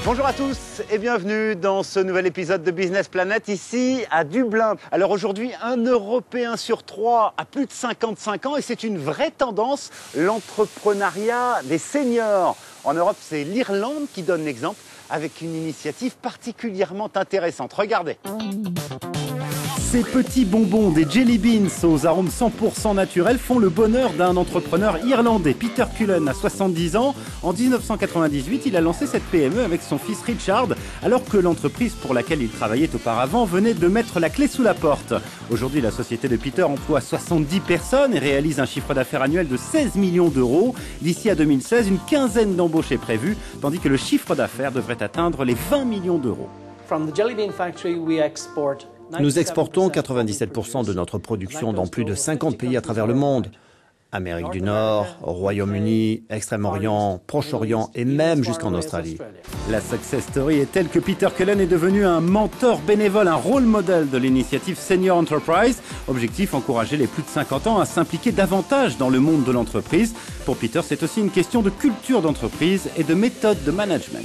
Bonjour à tous et bienvenue dans ce nouvel épisode de Business Planet ici à Dublin. Alors aujourd'hui, un Européen sur 3 a plus de 55 ans et c'est une vraie tendance, l'entrepreneuriat des seniors. En Europe, c'est l'Irlande qui donne l'exemple avec une initiative particulièrement intéressante. Regardez. Ces petits bonbons des Jelly Beans aux arômes 100% naturels font le bonheur d'un entrepreneur irlandais. Peter Cullen a 70 ans. En 1998, il a lancé cette PME avec son fils Richard, alors que l'entreprise pour laquelle il travaillait auparavant venait de mettre la clé sous la porte. Aujourd'hui, la société de Peter emploie 70 personnes et réalise un chiffre d'affaires annuel de 16 millions d'euros. D'ici à 2016, une quinzaine d'embauches est prévue, tandis que le chiffre d'affaires devrait atteindre les 20 millions d'euros. Nous exportons 97% de notre production dans plus de 50 pays à travers le monde. Amérique du Nord, Royaume-Uni, Extrême-Orient, Proche-Orient et même jusqu'en Australie. La success story est telle que Peter Cullen est devenu un mentor bénévole, un rôle modèle de l'initiative Senior Enterprise. Objectif, encourager les plus de 50 ans à s'impliquer davantage dans le monde de l'entreprise. Pour Peter, c'est aussi une question de culture d'entreprise et de méthode de management.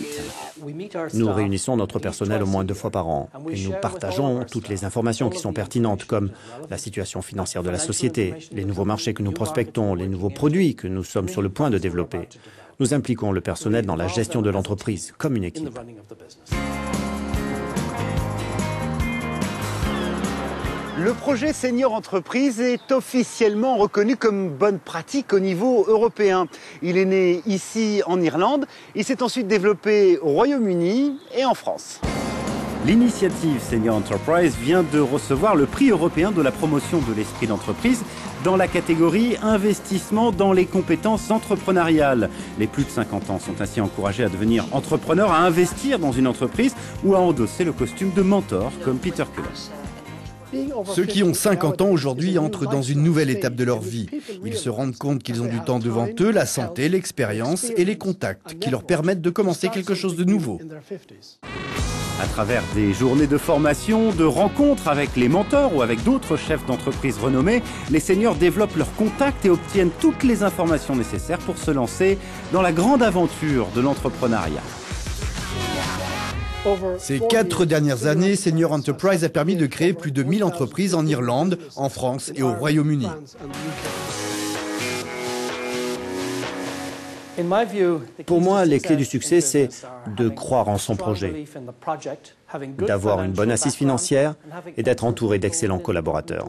Nous réunissons notre personnel au moins 2 fois par an et nous partageons toutes les informations qui sont pertinentes comme la situation financière de la société, les nouveaux marchés que nous prospectons, les nouveaux produits que nous sommes sur le point de développer. Nous impliquons le personnel dans la gestion de l'entreprise comme une équipe. Le projet Senior Entreprise est officiellement reconnu comme bonne pratique au niveau européen. Il est né ici en Irlande, il s'est ensuite développé au Royaume-Uni et en France. L'initiative Senior Enterprise vient de recevoir le prix européen de la promotion de l'esprit d'entreprise dans la catégorie investissement dans les compétences entrepreneuriales. Les plus de 50 ans sont ainsi encouragés à devenir entrepreneurs, à investir dans une entreprise ou à endosser le costume de mentor comme Peter Cullen. Ceux qui ont 50 ans aujourd'hui entrent dans une nouvelle étape de leur vie. Ils se rendent compte qu'ils ont du temps devant eux, la santé, l'expérience et les contacts qui leur permettent de commencer quelque chose de nouveau. À travers des journées de formation, de rencontres avec les mentors ou avec d'autres chefs d'entreprise renommés, les seniors développent leurs contacts et obtiennent toutes les informations nécessaires pour se lancer dans la grande aventure de l'entrepreneuriat. Ces 4 dernières années, Senior Enterprise a permis de créer plus de 1000 entreprises en Irlande, en France et au Royaume-Uni. Pour moi, les clés du succès, c'est de croire en son projet, d'avoir une bonne assise financière et d'être entouré d'excellents collaborateurs.